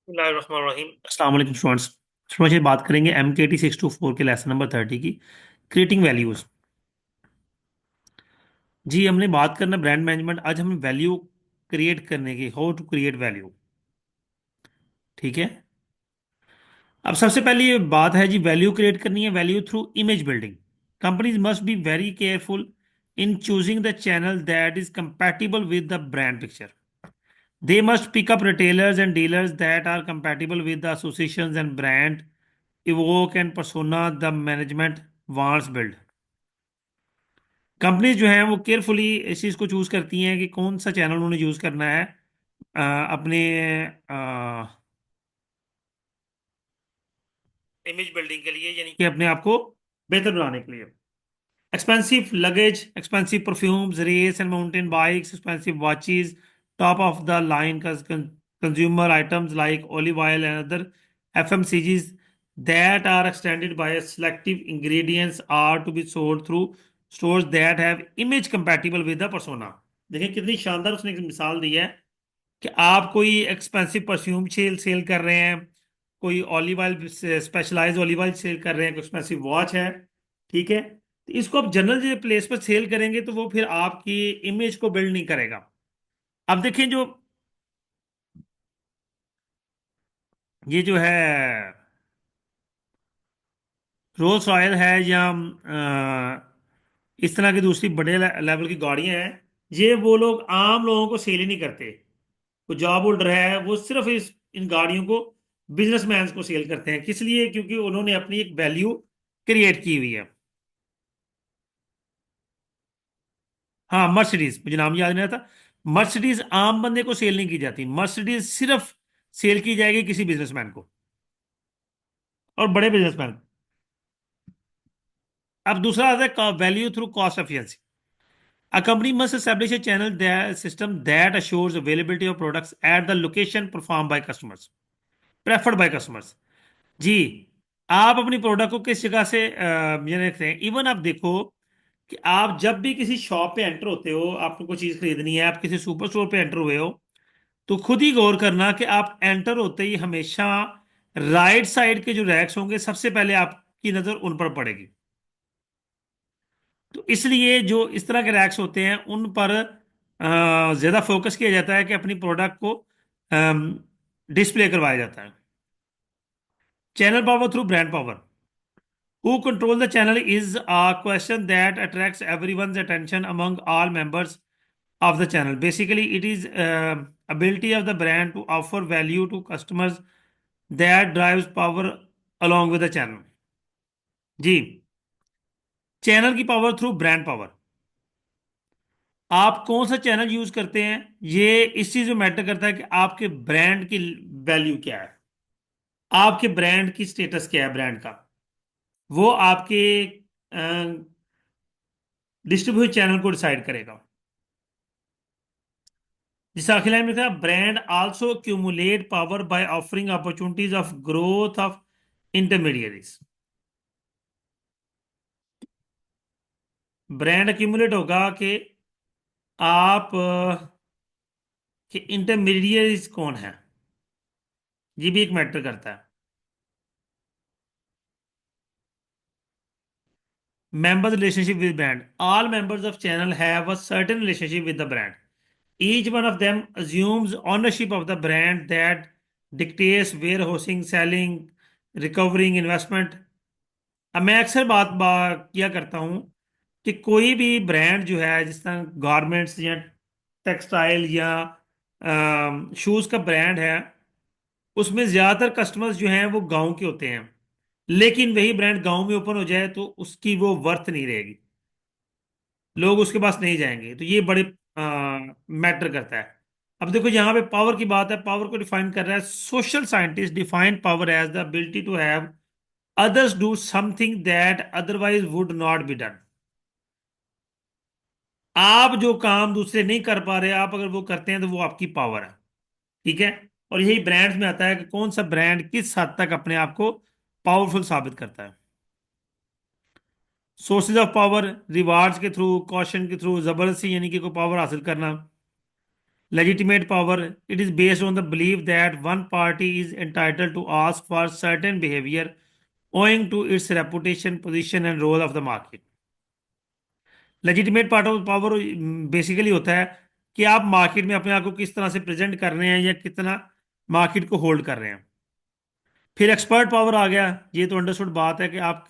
बिस्मिल्लाहिर्रहमानिर्रहीम। अस्सलाम वालेकुम स्टूडेंट्स। स्टूडेंट्स, ये बात करेंगे MKT 624 के लेसन नंबर 30 की क्रिएटिंग वैल्यूज। जी, हमने बात करना ब्रांड मैनेजमेंट। आज हम वैल्यू क्रिएट करने की, हाउ टू क्रिएट वैल्यू। ठीक है। अब सबसे पहले ये बात है जी, वैल्यू क्रिएट करनी है, value through image building. Companies must be very careful in choosing the channel that is compatible with the brand picture. They must pick up retailers and dealers that are compatible with the associations and brand evoke and persona the management wants build. Companies जो हैं वो carefully इस चीज़ को choose करती हैं कि कौन सा चैनल उन्होंने यूज करना है अपने इमेज बिल्डिंग के लिए, यानी कि अपने आप को बेहतर बनाने के लिए. Expensive luggage, expensive perfumes, race and mountain bikes, expensive watches, top of the line consumer items like olive oil and other FMCGs that are extended by selective ingredients are to be sold through stores that have image compatible with the persona. देखिए कितनी शानदार उसने एक मिसाल दी है कि आप कोई एक्सपेंसिव परफ्यूम सेल कर रहे हैं, कोई olive oil, specialize olive oil sale कर रहे हैं, कोई एक्सपेंसिव वॉच है। ठीक है, तो इसको आप जनरल प्लेस पर सेल करेंगे तो वो फिर आपकी इमेज को बिल्ड नहीं करेगा। अब देखें, जो ये जो है रोल्स रॉयल है या इस तरह की दूसरी बड़े लेवल की गाड़ियां हैं, ये वो लोग आम लोगों को सेल ही नहीं करते। वो जॉब होल्डर है, वो सिर्फ इन गाड़ियों को बिजनेसमैन को सेल करते हैं। किस लिए? क्योंकि उन्होंने अपनी एक वैल्यू क्रिएट की हुई है। हाँ, मर्सिडीज, मुझे नाम याद नहीं आता। मर्सिडीज आम बंदे को सेल नहीं की जाती, मर्सिडीज सिर्फ सेल की जाएगी किसी बिजनेसमैन को, और बड़े बिजनेसमैन। अब दूसरा आता है value through cost efficiency. A company must establish a channel system that assures availability of products at the location performed by customers, preferred by customers. जी, आप अपनी प्रोडक्ट को किस जगह से ये रखते हैं। इवन आप देखो कि आप जब भी किसी शॉप पे एंटर होते हो, आपको कोई चीज़ खरीदनी है, आप किसी सुपर स्टोर पे एंटर हुए हो, तो खुद ही गौर करना कि आप एंटर होते ही हमेशा राइट साइड के जो रैक्स होंगे, सबसे पहले आपकी नज़र उन पर पड़ेगी। तो इसलिए जो इस तरह के रैक्स होते हैं उन पर ज़्यादा फोकस किया जाता है कि अपनी प्रोडक्ट को डिस्प्ले करवाया जाता है. Channel power through brand power. Who control the channel is a question that attracts everyone's attention among all members of the channel. Basically, it is ability of the brand to offer value to customers that drives power along with the channel. जी, channel की power through brand power. आप कौन सा channel use करते हैं, ये इस चीज में मैटर करता है कि आपके ब्रांड की वैल्यू क्या है, आपके ब्रांड की स्टेटस क्या है, ब्रांड का। वो आपके डिस्ट्रीब्यूशन चैनल को डिसाइड करेगा। जिस आखिर लाइन में था, brand also accumulate power by offering opportunities of growth of intermediaries. Brand accumulate होगा कि आप कि इंटरमीडियरीज कौन है, ये भी एक मैटर करता है. Members relationship with brand. All members of channel have a certain relationship with the brand. Each one of them assumes ownership of the brand that dictates warehousing, selling, recovering, investment. अब मैं अक्सर किया करता हूँ कि कोई भी ब्रांड जो है, जिस तरह गारमेंट्स या टेक्सटाइल या शूज़ का ब्रांड है, उसमें ज़्यादातर कस्टमर्स जो हैं वो गांव के होते हैं। लेकिन वही ब्रांड गांव में ओपन हो जाए तो उसकी वो वर्थ नहीं रहेगी, लोग उसके पास नहीं जाएंगे। तो ये बड़े मैटर करता है। अब देखो, यहाँ पे पावर की बात है, पावर को डिफाइन कर रहा है social scientist, define power as the ability to have others do something that otherwise would not be done. आप जो काम दूसरे नहीं कर पा रहे, आप अगर वो करते हैं तो वो आपकी पावर है. ठीक है, और यही ब्रांड्स में आता है कि कौन सा ब्रांड किस हद तक अपने आप को पावरफुल साबित करता है. सोर्सेज ऑफ पावर, रिवार्ड्स के थ्रू, कॉशन के थ्रू, जबरदस्ती यानी कि कोई पावर हासिल करना. Legitimate power, it is based on the belief that one party is entitled to ask for certain behavior owing to its reputation, position and role of the market. Legitimate part of power basically होता है कि आप market में अपने आप को किस तरह से प्रेजेंट कर रहे हैं या कितना मार्केट को होल्ड कर रहे हैं। फिर एक्सपर्ट पावर आ गया, ये तो अंडरस्टूड बात है कि आप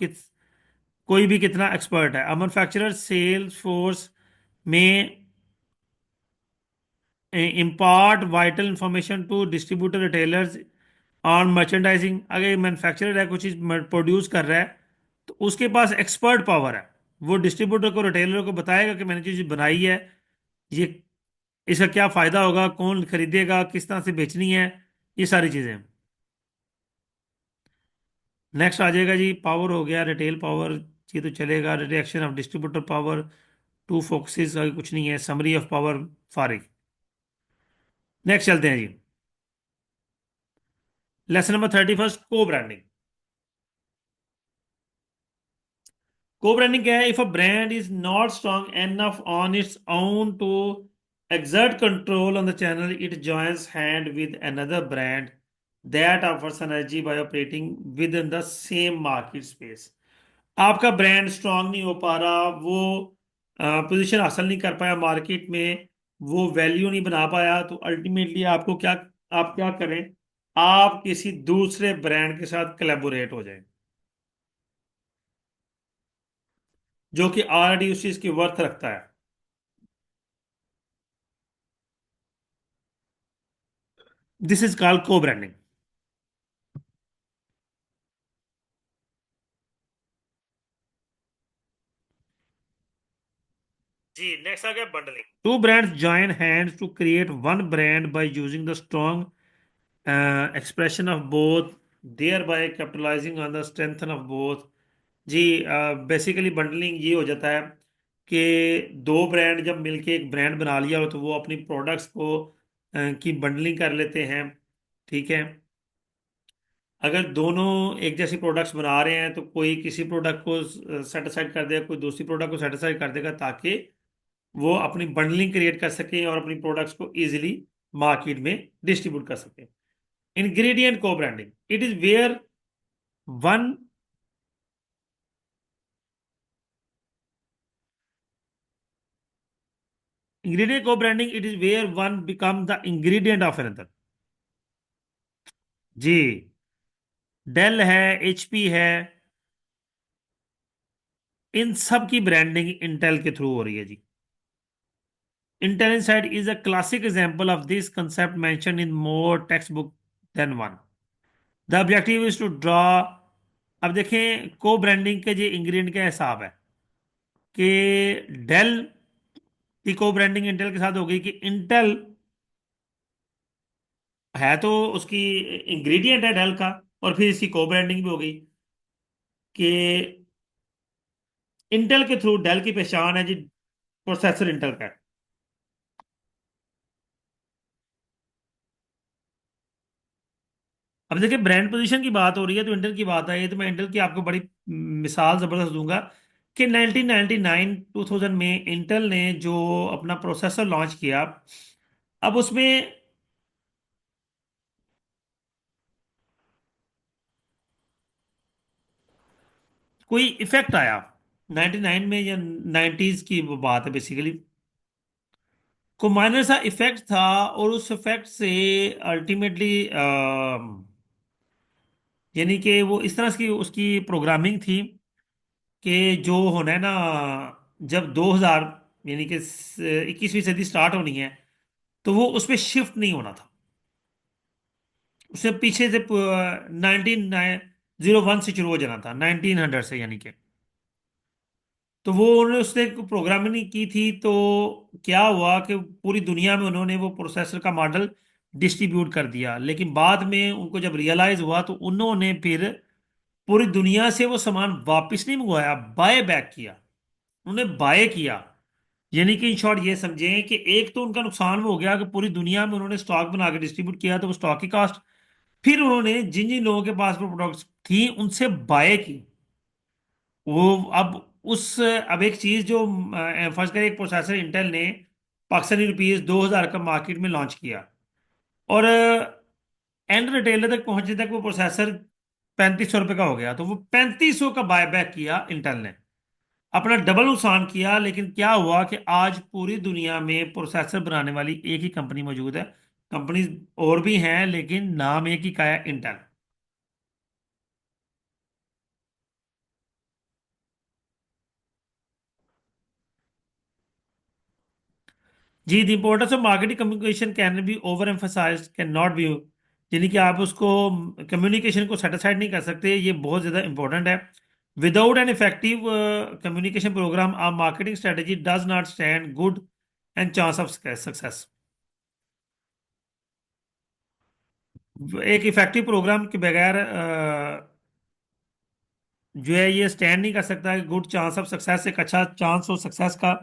कोई भी कितना एक्सपर्ट है। अ मैन्युफैक्चरर सेल्स फोर्स में impart vital information to distributor retailers on merchandising. अगर मैन्युफैक्चरर है, कुछ चीज़ प्रोड्यूस कर रहा है, तो उसके पास एक्सपर्ट पावर है। वो डिस्ट्रीब्यूटर को, रिटेलर को बताएगा कि मैंने जो चीज़ बनाई है, ये इसका क्या फ़ायदा होगा, कौन खरीदेगा, किस तरह से बेचनी है, ये सारी चीज़ें। नेक्स्ट आ जाएगा जी, पावर हो गया रिटेल पावर, ये तो चलेगा। Reduction of distributor power, two focuses, कुछ नहीं है। समरी ऑफ पावर, फारिग। नेक्स्ट चलते हैं जी, लेसन नंबर 31, को ब्रांडिंग। को ब्रांडिंग क्या है? If a brand is not strong enough on its own to exert control on the channel, it joins hand with another brand that offers energy by operating within the same market space. आपका brand strong नहीं हो पा रहा, वो position हासिल नहीं कर पाया मार्केट में, वो वैल्यू नहीं बना पाया, तो अल्टीमेटली आपको क्या, आप क्या करें, आप किसी दूसरे ब्रांड के साथ कोलैबोरेट हो जाएं जो कि ऑलरेडी उस चीज की वर्थ रखता है। This is called co-branding. जी नेक्स्ट आ गया bundling. Two brands join hands to create one brand by using the strong expression of both, thereby capitalizing on the strength of both। जी basically bundling ये हो जाता है कि दो ब्रांड जब मिलके एक ब्रांड बना लिया हो, तो वो अपनी प्रोडक्ट्स को की बंडलिंग कर लेते हैं। ठीक है, अगर दोनों एक जैसी प्रोडक्ट्स बना रहे हैं, तो कोई किसी प्रोडक्ट को सेटिसाइड कर देगा, कोई दूसरी प्रोडक्ट को सेटिसाइड कर देगा, ताकि वो अपनी बंडलिंग क्रिएट कर सके और अपनी प्रोडक्ट्स को इजीली मार्केट में डिस्ट्रीब्यूट कर सके। ingredient co-branding, it is where one ingredient co-branding, it is where one become the ingredient of another। जी, डेल है, एचपी है, इन सब की ब्रांडिंग इंटेल के थ्रू हो रही है जी। Intel inside is a classic example of this concept mention in more text book than one. The objective is to draw. अब देखें को ब्रांडिंग के जो इंग्रेडिएंट का हिसाब है कि डेल की को ब्रांडिंग इंटेल के साथ हो गई, कि इंटेल है तो उसकी इंग्रेडिएंट है डेल का, और फिर इसकी को ब्रांडिंग भी हो गई कि इंटेल के थ्रू डेल की पहचान है जी, प्रोसेसर इंटेल का है। अब देखिए ब्रांड पोजीशन की बात हो रही है, तो इंटेल की बात आई है, तो मैं इंटेल की आपको बड़ी मिसाल जबरदस्त दूंगा कि 1999 2000 में इंटेल ने जो अपना प्रोसेसर लॉन्च किया, अब उसमें कोई इफेक्ट आया 99 में या 90s की वो बात है बेसिकली, को माइनर सा इफेक्ट था, और उस इफेक्ट से अल्टीमेटली यानी कि वो इस तरह की उसकी प्रोग्रामिंग थी कि जो होना है ना, जब 2000 यानी कि 21वीं सदी स्टार्ट होनी है, तो वो उस पर शिफ्ट नहीं होना था, उससे पीछे से 1901 से शुरू हो जाना था, 1900 से यानी कि। तो वो उन्होंने उसने प्रोग्रामिंग की थी, तो क्या हुआ कि पूरी दुनिया में उन्होंने वो प्रोसेसर का मॉडल डिस्ट्रीब्यूट कर दिया, लेकिन बाद में उनको जब रियलाइज हुआ, तो उन्होंने फिर पूरी दुनिया से वो सामान वापस नहीं मंगवाया, बाय बैक किया। उन्होंने बाय किया, यानी कि इन शॉर्ट ये समझें कि एक तो उनका नुकसान वो हो गया कि पूरी दुनिया में उन्होंने स्टॉक बना के डिस्ट्रीब्यूट किया, तो वो स्टॉक की कास्ट, फिर उन्होंने जिन जिन लोगों के पास वो प्रोडक्ट्स थी उनसे बाय की। वो अब उस अब एक चीज जो फर्ज करें, एक प्रोसेसर इंटेल ने पाकिस्तानी रुपीस 2000 का मार्केट में लॉन्च किया, और एंड रिटेलर तक पहुंचने तक वो प्रोसेसर 3500 रुपये का हो गया। तो वो 3500 का बायबैक किया इंटेल ने, अपना डबल नुकसान किया। लेकिन क्या हुआ कि आज पूरी दुनिया में प्रोसेसर बनाने वाली एक ही कंपनी मौजूद है। कंपनी और भी हैं, लेकिन नाम एक ही का है, इंटेल। जी, the importance of marketing communication can be over emphasise, can not be, यानी कि आप उसको कम्युनिकेशन को सेटिस्फाइड नहीं कर सकते, ये बहुत ज़्यादा इंपॉर्टेंट है। Without an effective communication programme a marketing strategy does not stand good and chance of success. एक इफेक्टिव प्रोग्राम के बगैर जो है ये स्टैंड नहीं कर सकता, गुड चांस ऑफ सक्सेस, एक अच्छा चांस हो सक्सेस का।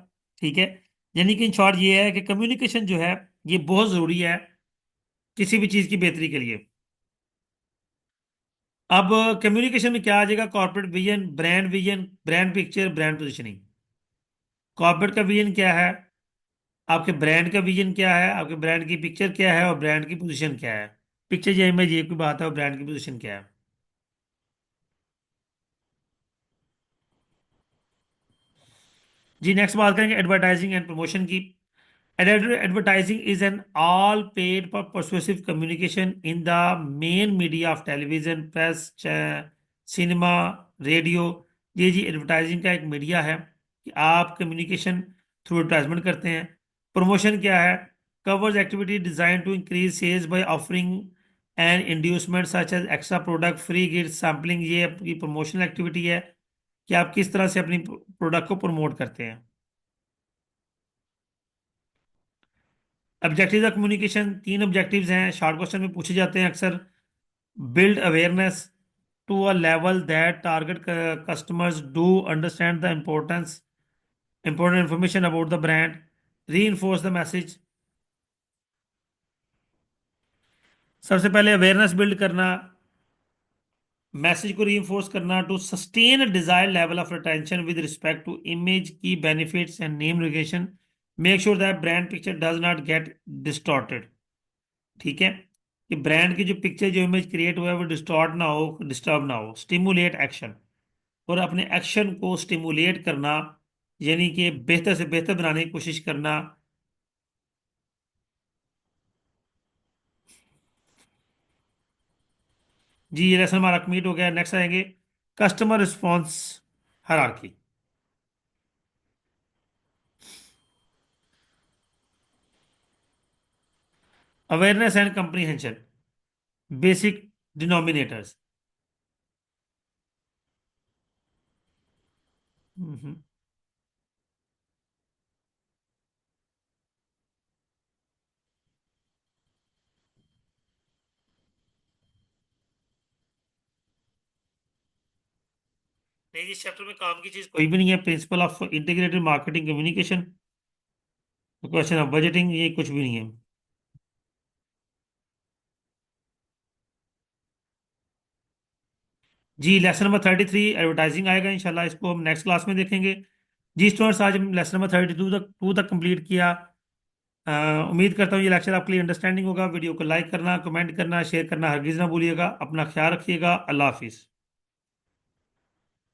ठीक है, यानी कि इन शॉर्ट ये है कि कम्युनिकेशन जो है ये बहुत ज़रूरी है किसी भी चीज़ की बेहतरी के लिए। अब कम्युनिकेशन में क्या आ जाएगा? Corporate vision, brand picture, brand positioning. Corporate का विजन क्या है, आपके ब्रांड का विजन क्या है, आपके ब्रांड की पिक्चर क्या है, और ब्रांड की पोजीशन क्या है। पिक्चर या इमेज ये कोई बात है, और ब्रांड की पोजीशन क्या है। जी, नेक्स्ट बात करेंगे एडवर्टाइजिंग एंड प्रमोशन की। Advertising is an all paid for persuasive communication in the main media of television, press, cinema, radio. ये जी एडवर्टाइजिंग का एक मीडिया है कि आप कम्युनिकेशन थ्रू एडवर्टाइजमेंट करते हैं। प्रमोशन क्या है? Covers activity design to increase sales by offering and inducement such as extra product, free gift, sampling. ये आपकी प्रमोशनल एक्टिविटी है कि आप किस तरह से अपनी प्रोडक्ट को प्रमोट करते हैं। ऑब्जेक्टिव ऑफ कम्युनिकेशन, तीन ऑब्जेक्टिव्स हैं, शॉर्ट क्वेश्चन में पूछे जाते हैं अक्सर। Build awareness to a level that target customers do understand the important information about the brand. Reinforce the message, सबसे पहले अवेयरनेस बिल्ड करना, मैसेज को री इन्फोर्स करना to sustain a desired level of attention with respect to image की benefits and name recognition. Make sure that brand picture does not get distorted. ठीक है, कि brand की जो पिक्चर, जो इमेज क्रिएट हुआ है वो डिस्टॉर्ट ना हो, डिस्टर्ब ना हो। स्टिमुलेट एक्शन, और अपने एक्शन को स्टिमुलेट करना, यानी कि बेहतर से बेहतर बनाने की कोशिश करना। जी, ये लेसन हमारा कंप्लीट हो गया। नेक्स्ट आएंगे customer response hierarchy. Awareness and comprehension, basic denominators. नहीं, इस चैप्टर में काम की चीज कोई भी नहीं है। Principle of integrated marketing communication, question of budgeting, ये कुछ भी नहीं है। जी, लेसन नंबर 33 एडवर्टाइजिंग आएगा इंशाल्लाह, इसको हम नेक्स्ट क्लास में देखेंगे। जी स्टूडेंट्स, आज हम लेसन नंबर 32 तक कंप्लीट किया। उम्मीद करता हूँ ये लेक्चर आपके लिए अंडरस्टैंडिंग होगा। वीडियो को लाइक करना, कमेंट करना, शेयर करना हरगिज़ ना भूलिएगा। अपना ख्याल रखिएगा। अल्लाह हाफिज़।